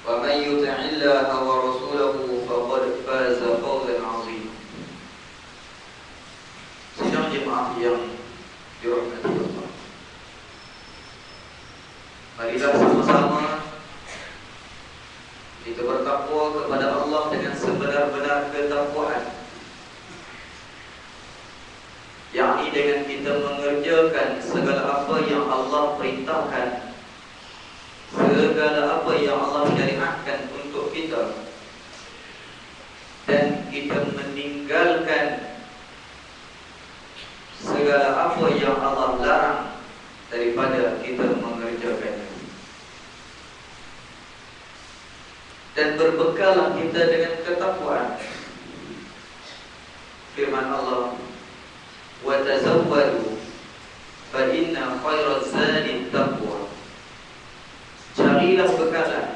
ومن يطع الله ورسوله فقد فاز فوزا عظيما. Sidang jemaah yang dirahmati Allah, marilah sama-sama kita bertakwa kepada Allah dengan sebenar-benar ketakwaan, yakni dengan kita mengerjakan segala apa yang Allah perintahkan, segala apa yang Allah syariatkan untuk kita, dan kita meninggalkan segala apa yang Allah larang daripada kita mengerjakannya. Dan berbekallah kita dengan ketakwaan. Firman Allah, wa tazawwadu fa inna khairaz zadi taqwa. Carilah bekalan,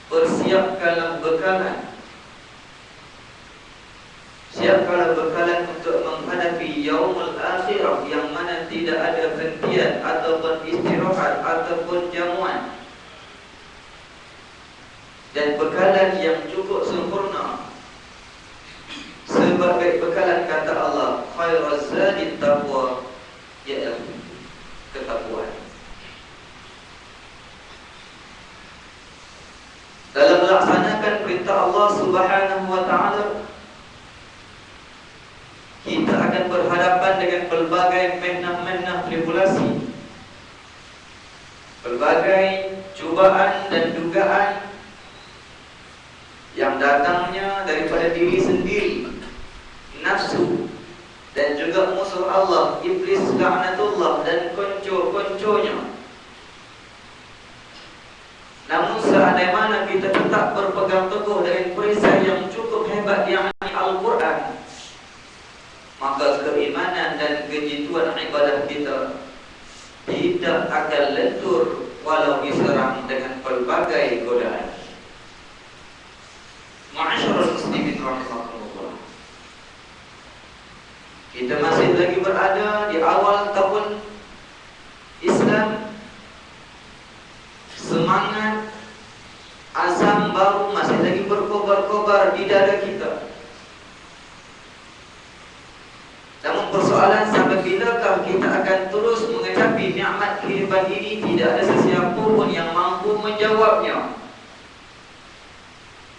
persiapkanlah bekalan, siapkanlah bekalan untuk menghadapi yaumul akhirah, yang mana tidak ada hentian ataupun istirahat ataupun jamuan. Dan bekalan yang cukup sempurna. Sebagai bekalan kata Allah, khairaz zadi taqwa, iaitu ketakwaan. Dalam melaksanakan perintah Allah Subhanahu wa taala, kita akan berhadapan dengan pelbagai menah-menah tribulasi, pelbagai cubaan dan dugaan yang datangnya daripada diri sendiri, nafsu, dan juga musuh Allah, iblis laknatullah dan konco-konconya. Namun seandainya mana kita tetap berpegang teguh dengan perisai yang cukup hebat, yakni Al-Quran, maka keimanan dan kejituan ibadah kita tidak akan lentur walau diserang dengan pelbagai godaan. Ma'asyiral muslimin rahimakumullah, kita masih lagi berada di awal tahun Islam. Semangat azam baru masih lagi berkobar-kobar di dada kita. Namun persoalan, sampai bilakah kita akan terus mengecapi nikmat kehidupan ini? Tidak ada sesiapa pun yang mampu menjawabnya.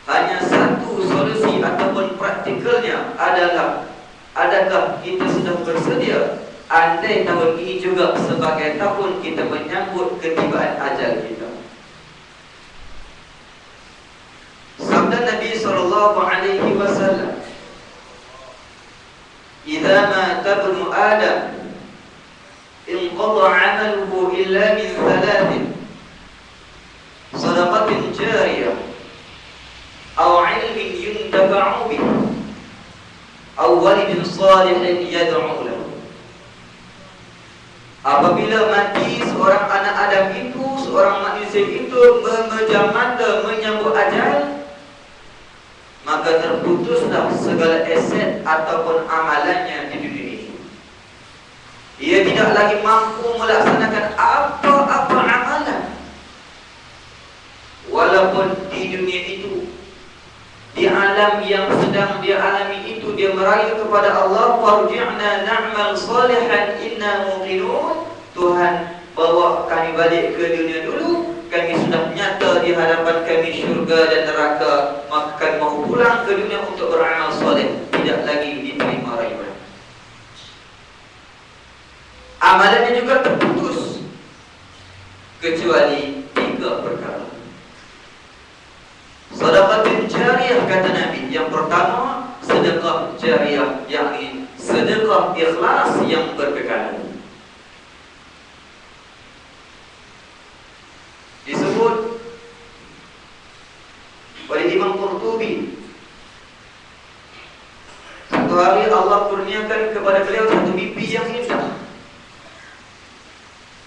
Hanya satu solusi ataupun praktikalnya adalah, adakah kita sudah bersedia andai tahun ini juga sebagai tahun kita menyambut ketibaan ajal kita? Sabda Nabi SAW, "Idza mata ibnu Adam inqadha 'amaluhu illa min thalathin, shadaqatin jariyah, aw 'ilmin yuntafa'u bihi, aw walidin shalihin yad'u lahu." Apabila mati seorang anak Adam itu, seorang manusia itu memejam mata menyambut ajal, maka terputuslah segala aset ataupun amalannya di dunia ini. Ia tidak lagi mampu melaksanakan apa-apa amalan, walaupun di dunia itu, di alam yang sedang dia alami itu, dia merayu kepada Allah, "Farji'na na'mal salihan inna muqinun." Tuhan, bawa kami balik ke dunia dulu, kami sudah nyata di hadapan kami syurga dan neraka, maka kami mau pulang ke dunia untuk beramal soleh, tidak lagi diterima rayuan. Amalannya juga terputus, kecuali 3 perkara. Sedekah jariyah, kata Nabi. Yang pertama, sedekah jariyah, yakni sedekah ikhlas yang berkekalan. Disebut oleh Imam Qurtubi, satu hari Allah kurniakan kepada beliau satu mimpi yang indah,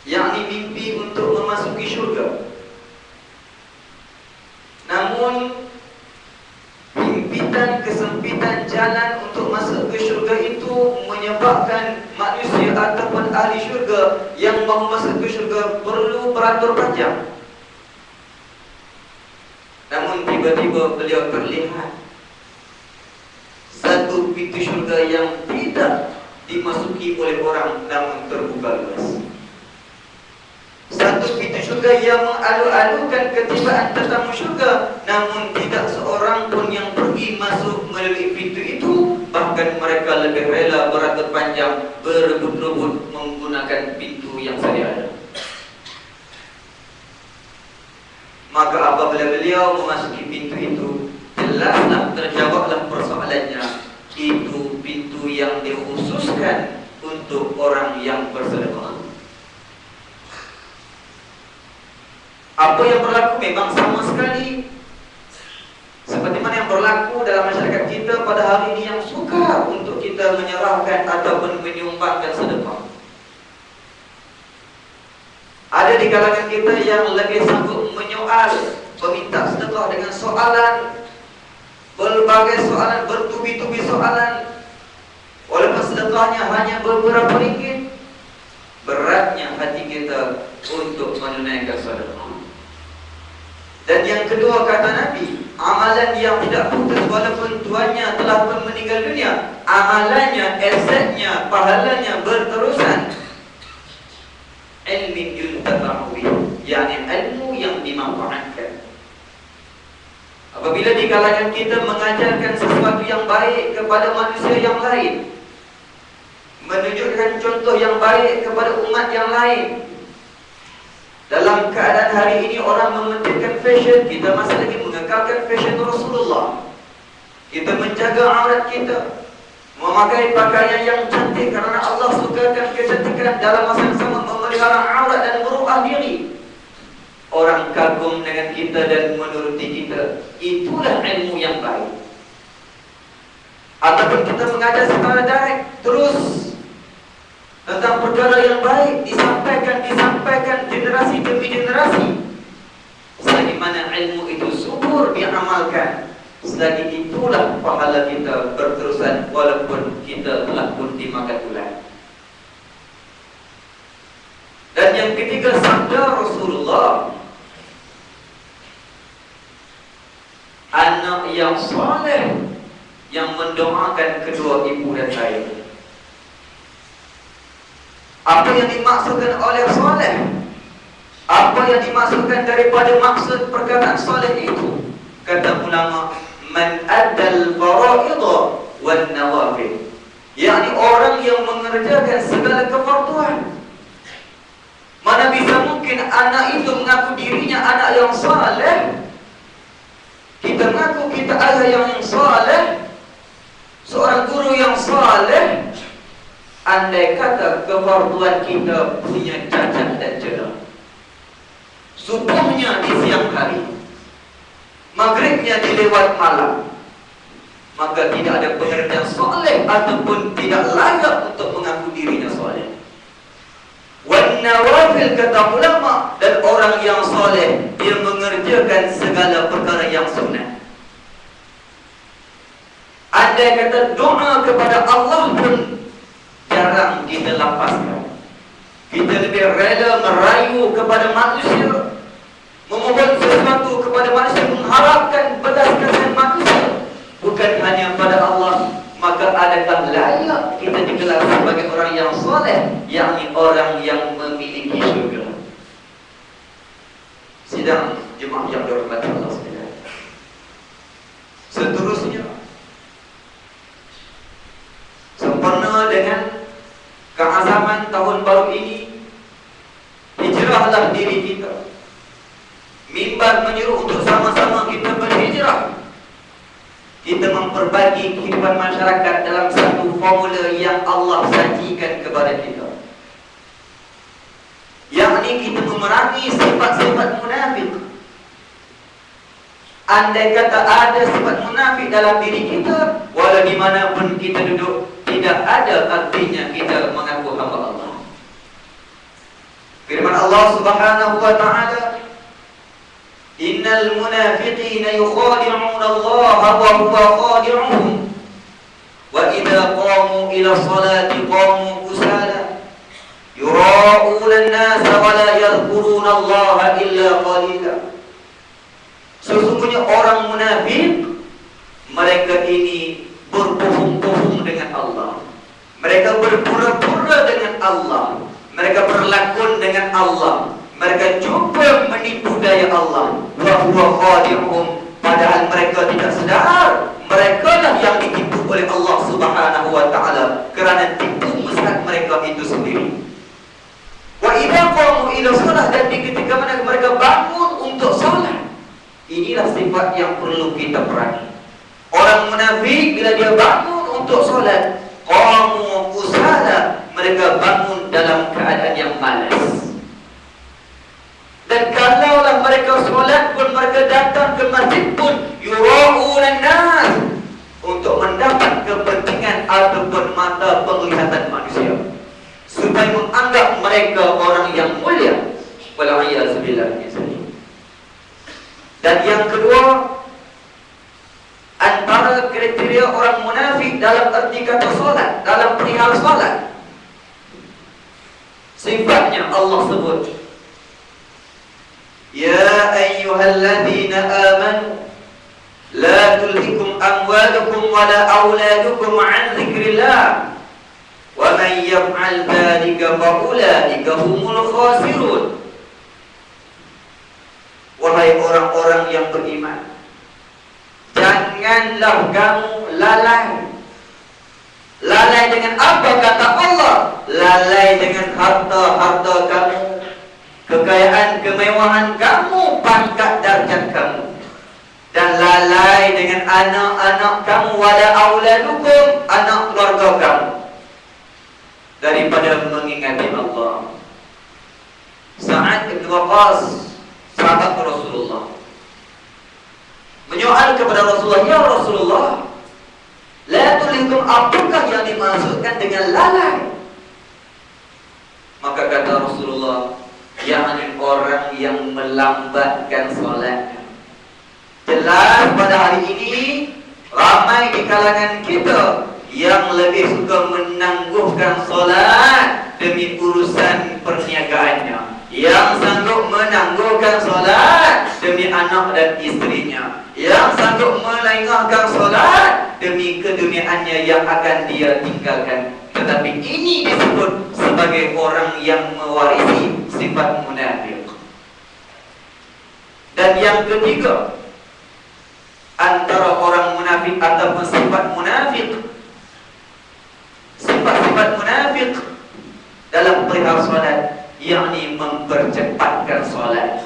yakni mimpi untuk memasuki syurga. Namun himpitan kesempitan jalan untuk masuk ke syurga itu menyebabkan manusia ataupun ahli syurga yang mahu masuk ke syurga perlu beratur panjang. namun tiba-tiba beliau terlihat satu pintu syurga yang tidak dimasuki oleh orang namun terbuka luas. Satu pintu syurga yang mengalu-alukan ketibaan tetamu syurga, namun tidak seorang pun yang pergi masuk melalui pintu itu. Bahkan mereka lebih rela berambut panjang, berebut-rebut menggunakan pintu yang sedia ada. Maka apabila beliau memasuki pintu itu, jelaslah terjawablah persoalannya. Itu pintu yang dikhususkan untuk orang yang bersedekah. Apa yang berlaku memang sama sekali seperti mana yang berlaku dalam masyarakat kita pada hari ini, yang suka untuk kita menyerahkan ataupun menyumbangkan sedekah. Ada di kalangan kita yang lebih sanggup menyoal peminta sedekah dengan soalan, berbagai soalan, bertubi-tubi soalan. Walaupun sedekahnya hanya beberapa ringgit, beratnya hati kita untuk menunaikan sedekah. Dan yang kedua, kata Nabi, amalan yang tidak putus walaupun tuannya telah pun meninggal dunia, amalannya, asetnya, pahalanya berterusan. Ilmin yuntafa'u bih, yakni ilmu yang dimanfaatkan. Apabila di kalangan kita mengajarkan sesuatu yang baik kepada manusia yang lain, menunjukkan contoh yang baik kepada umat yang lain, dalam keadaan hari ini orang mementingkan fashion, kita masih lagi mengekalkan fashion Rasulullah. Kita menjaga aurat kita, memakai pakaian yang cantik karena Allah sukakan kecantikan, dalam masa yang sama memelihara aurat dan merubah diri. Orang kagum dengan kita dan menuruti kita. Itulah ilmu yang baik. Ataupun kita mengajar secara direct terus tentang perkara yang baik, disampaikan generasi demi generasi. Selagi mana ilmu itu subur diamalkan, selagi itulah pahala kita berterusan walaupun kita telah pun dimakan ular. Dan yang ketiga, sabda Rasulullah, anak yang saleh yang mendoakan kedua ibu dan ayah. Apa yang dimaksudkan oleh saleh? Apa yang dimaksudkan daripada maksud perkataan saleh itu? Kata ulama, man addal fara'idha wan nawafil, yakni orang yang mengerjakan segala kefarduan. Mana bisa mungkin anak itu mengaku dirinya anak yang saleh? Kita mengaku kita ayah yang saleh, seorang guru yang saleh, andai kata kefarduan kita punya cacat dan celah. Subuhnya di siang hari, maghribnya di lewat malam, maka tidak ada pekerjaan soleh ataupun tidak layak untuk mengaku dirinya soleh. Wan nawafil, kata ulama, dan orang yang soleh dia mengerjakan segala perkara yang sunnah. Andai kata doa kepada Allah pun jarang kita lapaskan. Kita lebih rela merayu kepada manusia, memohon sesuatu kepada manusia, mengharapkan belas kasihan manusia, bukan hanya pada Allah. Maka adakah layak kita digelar sebagai orang yang soleh, yakni orang yang memiliki syurga? Sidang jemaah yang dirahmati Allah sekalian. Seterusnya, sempurna dengan keazaman tahun baru ini, hijrahlah diri kita. Mimbar menyuruh untuk sama-sama kita berhijrah. Kita memperbagi kehidupan masyarakat dalam satu formula yang Allah sajikan kepada kita, yakni kita memerangi sifat-sifat munafik. Andai kata ada sifat munafik dalam diri kita, walau dimanapun kita duduk, tidak ada artinya kita mengaku hamba Allah. Firman Allah Subhanahu wa ta'ala, innal munafiqina yukhadi'una Allah wa huwa khadi'uhum wa idza qamu ila salati qamu kusala yura'una an-nasa wa la yadhkuruna Allah illa qalila. Sesungguhnya orang berpura-pura dengan Allah, mereka berlakon dengan Allah, mereka cuba menipu daya Allah. Wa huwa khadi'uhum, padahal mereka tidak sadar mereka lah yang ditipu oleh Allah Subhanahu wa taala kerana tipu musnah mereka itu sendiri. Wa idza qamu ila shalah, dan ketika mana mereka bangun untuk salat, inilah sifat yang perlu kita perangi. Orang munafik bila dia bangun untuk salat, qamu kusala, mereka bangun dalam keadaan yang malas. Dan kalaulah mereka solat pun, mereka datang ke masjid pun, yura'unan nas, untuk mendapat kepentingan ataupun mata penglihatan manusia, supaya menganggap mereka orang yang mulia. Wal'iyyazubillah. Dan yang kedua, antara kriteria orang munafik dalam arti kata solat, dalam perihal solat, sifatnya Allah sebut, ya ayyuhalladzina amanu la tulhikum amwalukum wala auladukum an dzikrillah wa man yaf'al dzalika fa ulaika humul khasirun. Wahai orang-orang yang beriman, janganlah kamu lalai. Lalai dengan apa kata Allah? Lalai dengan harta-harta kamu, kekayaan, kemewahan kamu, pangkat darjat kamu, dan lalai dengan anak-anak kamu, wala auladukum, anak keluarga kamu, daripada mengingati Allah. Sa'ad bin Waqqas, sahabat Rasulullah, menyoal kepada Rasulullah, ya Rasulullah, la tulhikum, apakah yang dimaksudkan dengan lalai? Maka kata Rasulullah, yakni orang yang melambatkan solatnya. Jelas pada hari ini ramai di kalangan kita yang lebih suka menangguhkan solat demi urusan perniagaannya, yang sanggup menangguhkan solat demi anak dan istrinya, yang sanggup melengahkan solat demi keduniaannya yang akan dia tinggalkan. Tetapi ini disebut sebagai orang yang mewarisi sifat munafik. Dan yang ketiga, antara orang munafik ataupun sifat munafik, sifat-sifat munafik dalam perihal solat, yakni mempercepatkan solat.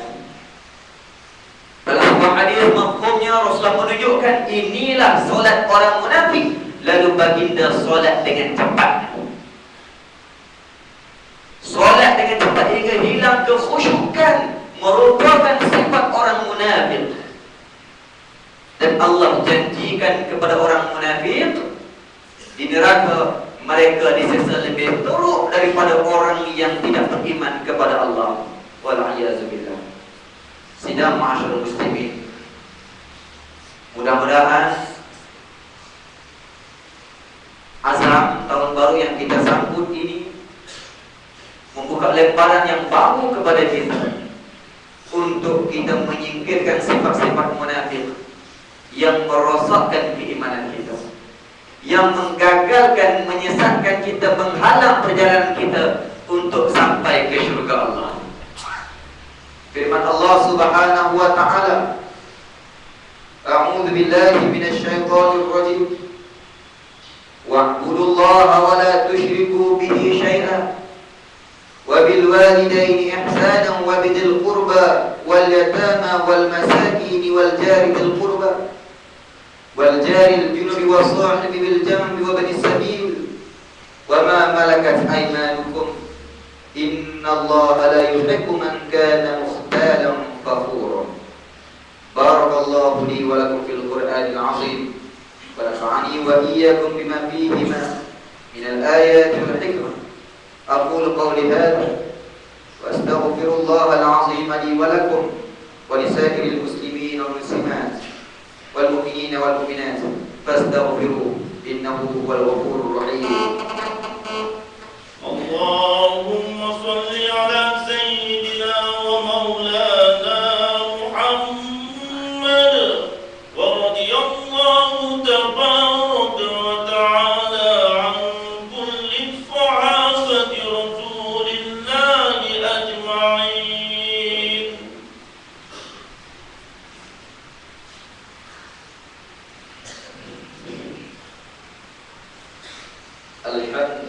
Dalam sebuah hadis mafhumnya Rasulullah menunjukkan inilah solat orang munafik, lalu baginda solat dengan cepat. Solat dengan cepat hingga hilang kekhusyukan, merupakan sifat orang munafik. Dan Allah janjikan kepada orang munafik di neraka, mereka disiksa lebih teruk daripada orang yang tidak beriman kepada Allah. Wal'iyyazubillah. Sidang ma'asyarul muslimin, mudah-mudahan azam tahun baru yang kita sambut ini membuka lemparan yang baru kepada kita untuk kita menyingkirkan sifat-sifat munafik yang merosakkan keimanan kita, yang menggagalkan, menyesatkan kita, menghalang perjalanan kita untuk sampai ke syurga Allah. Firman Allah Subhanahu wa taala, a'udzu billahi minasy syaithanir rajim, wa'budullaha wa la tusyriku bihi syai'an wa bil walidayni ihsanan wa bidil qurba wal yatama wal masakin wal jari bil qurba wal jari al junubi was sahibi bil jambi wa bani sabil wa ma malakat aymanukum innallaha la yuhibbu man kana mukhtalan fakhura. Barakallahu li wa lakum fil Qur'anil 'azim wa nafa'ani wa iyyakum bima fihima min al-ayati wal hikmah. Aqulu qawli hadha wa astaghfirullaha al-'azima li wa lakum wa li sa'iril muslimina wal muslimat wal mu'minina wal mu'minat fastaghfiruhu innahu huwal ghafurur rahim. Allahumma salli ala sayyidina wa maulana Muhammad wa radiyallahu tabaraka wa ta'ala an kulli الحمد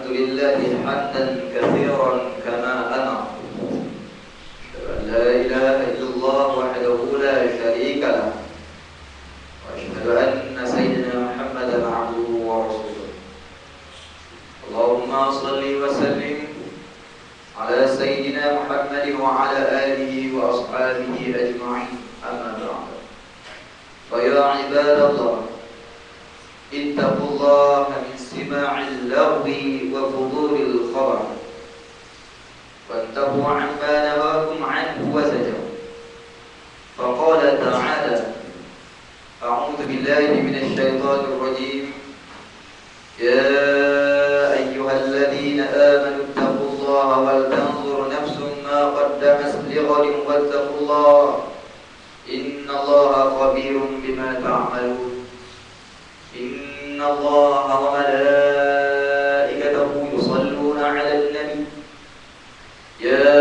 لله حمدا كثيرا كما أمر. أشهد أن لا إله إلا الله وحده لا شريك له، وأشهد أن سيدنا محمدا عبده ورسوله. اللهم صل وسلم على سيدنا محمد وعلى آله وأصحابه أجمعين. أما بعد، فيا عباد الله، اتقوا الله من سماع اللغو وفضول الخبر، وانتهوا عما نهاكم عنه وزجروا. فقال تعالى: أعوذ بالله من الشيطان الرجيم. يا أيها الذين آمنوا اتقوا الله ولتنظر نفس ما قدمت لغد واتقوا الله إن الله خبير بما تعملون. إن الله وملائكته يصلون على النبي يا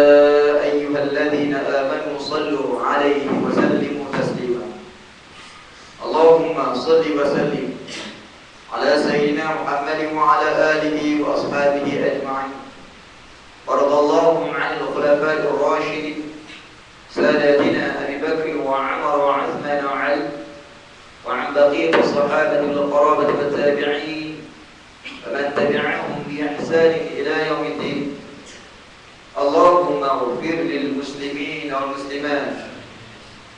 أيها الذين آمنوا صلوا عليه وسلموا تسليما. اللهم صل وسلم على سيدنا محمد وعلى آله وأصحابه أجمعين. ورضى اللهم عن الخلفاء الراشدين ساداتنا أبي بكر وعمر وعثمان وعلي، وعن بقية الصحابة والقرابة والتابعين ومن تبعهم بإحسان إلى يوم الدين. اللهم اغفر للمسلمين والمسلمات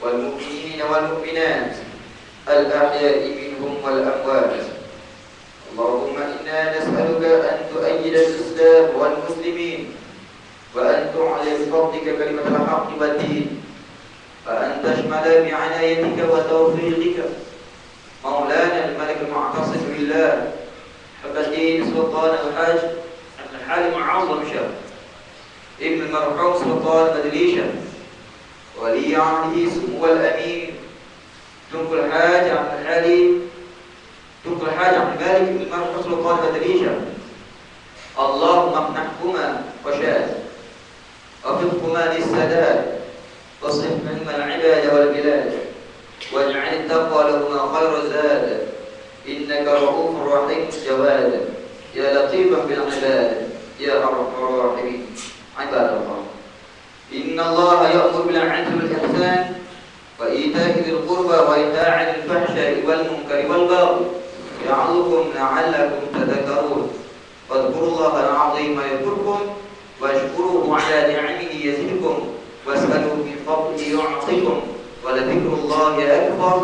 والمؤمنين والمؤمنات الأحياء منهم والأموات. اللهم إنا نسألك أن تؤيد الإسلام والمسلمين، وأن تعلي بفضلك كلمة الحق والدين، وأن تشمل بعنايتك وتوفيقك مولانا الملك المعتصم بالله حب الدين سلطان الحاج عبد الحليم معظم شاب ابن المرحوم سلطان بدليشة ولي عهده سمو الأمين تنقل الحاج عبد الحليم تنقل الحاج عبد الملك ابن المرحوم سلطان بدليشة. اللهم امنحكما رشاد وفقهما للسداد، واصلح منهما العباد والبلاد، واجعل التقوى لهما خير زاد. إنك رؤوف رحيم جواد، يا لطيفا بالعباد يا أرحم الراحمين. عباد الله، إن الله يأمر بالعدل والإحسان وإيتاء ذي القربى وينهى عن الفحشاء والمنكر والبغي يعظكم لعلكم تذكرون. واذكروا الله العظيم يذكركم، واشكروه على نعمه يزدكم، واسألوا من فضله يعطيكم، ولذكر الله أكبر